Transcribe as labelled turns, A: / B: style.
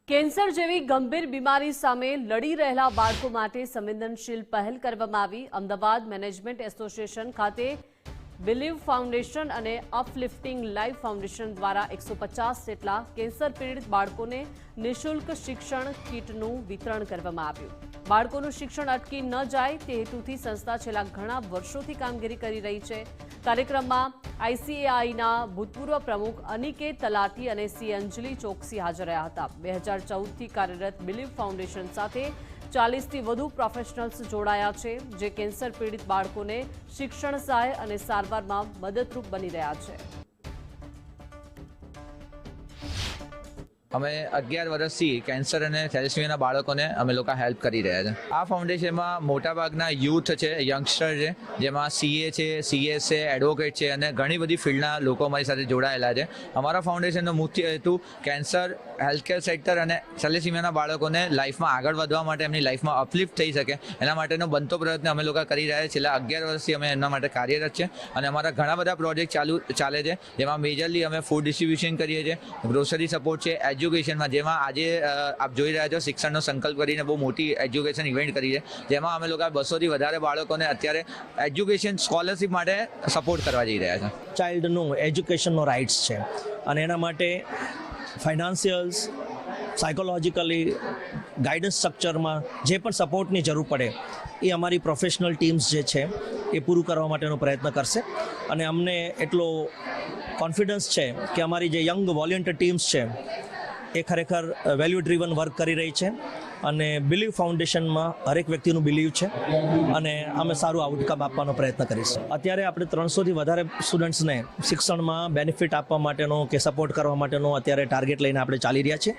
A: Cancer જેવી ગંભીર બીમારી સામે લડી રહેલા બાળકો માટે સંવેદનશીલ પહેલ કરવામાં આવી। અમદાવાદ મેનેજમેન્ટ એસોસિએશન ખાતે બિલીવ ફાઉન્ડેશન અને અપલિફ્ટિંગ લાઈફ ફાઉન્ડેશન દ્વારા 150 જેટલા કેન્સર પીડિત બાળકોને નિઃશુલ્ક શિક્ષણ કીટનું વિતરણ કરવામાં આવ્યું। બાળકોનું શિક્ષણ અટકી ન જાય તે હેતુથી સંસ્થા છેલ્લા ઘણા વર્ષોથી કામગીરી કરી રહી છે। કાર્યક્રમમાં આઈસીએઆઈના ભૂતપૂર્વ પ્રમુખ અનિકેત તલાટી અને સી અંજલિ ચોકસી હાજર રહ્યા હતા। 2014થી કાર્યરત બિલીવ ફાઉન્ડેશન સાથે 40થી વધુ પ્રોફેશનલ્સ જોડાયા છે, જે કેન્સર પીડિત બાળકોને શિક્ષણ સહાય અને સારવારમાં મદદરૂપ બની રહ્યા છે।
B: અમે 11 વર્ષથી કેન્સર અને થેલેસેમિયાના બાળકોને અમે લોકો હેલ્પ કરી રહ્યા છે। આ ફાઉન્ડેશનમાં મોટાભાગના યુથ છે, યંગસ્ટર છે, જેમાં સીએ છે, સીએસ છે, એડવોકેટ છે અને ઘણી બધી ફિલ્ડના લોકો અમારી સાથે જોડાયેલા છે। અમારા ફાઉન્ડેશનનો મુખ્ય હેતુ કેન્સર, હેલ્થકેર સેક્ટર અને થેલેસેમિયાના બાળકોને લાઈફમાં આગળ વધવા માટે, એમની લાઈફમાં અપલિફ્ટ થઈ શકે એના માટેનો બનતો પ્રયત્ન અમે લોકો કરી રહ્યા છીએ। છેલ્લા 11 વર્ષથી અમે એના માટે કાર્યરત છે અને અમારા ઘણા બધા પ્રોજેક્ટ ચાલે છે, જેમાં મેજરલી અમે ફૂડ ડિસ્ટ્રીબ્યુશન કરીએ છીએ, ગ્રોસરી સપોર્ટ છે, એજ્યુકેશનમાં, જેમાં આજે આપ જોઈ રહ્યા છો શિક્ષણનો સંકલ્પ કરીને બહુ મોટી એજ્યુકેશન ઇવેન્ટ કરી છે, જેમાં અમે લોકો 200થી વધારે બાળકોને અત્યારે એજ્યુકેશન સ્કોલરશિપ માટે સપોર્ટ કરવા જઈ રહ્યા છે।
C: ચાઇલ્ડનું એજ્યુકેશનનો રાઇટ્સ છે અને એના માટે ફાઇનાન્શિયલ્સ, સાયકોલોજીકલી, ગાઈડન્સ સ્ટ્રક્ચરમાં જે પણ સપોર્ટની જરૂર પડે એ અમારી પ્રોફેશનલ ટીમ્સ જે છે એ પૂરું કરવા માટેનો પ્રયત્ન કરશે। અને અમને એટલો કોન્ફિડન્સ છે કે અમારી જે યંગ વોલેન્ટિયર ટીમ્સ છે એ ખરેખર વેલ્યુ ડ્રીવન વર્ક કરી રહી છે અને બિલીવ ફાઉન્ડેશનમાં હરેક વ્યક્તિનું બિલીવ છે અને અમે સારું આઉટકમ આપવાનો પ્રયત્ન કરીશું। અત્યારે આપણે 300થી વધારે સ્ટુડન્ટ્સને શિક્ષણમાં બેનિફિટ આપવા માટેનો કે સપોર્ટ કરવા માટેનો અત્યારે ટાર્ગેટ લઈને આપણે ચાલી રહ્યા છીએ।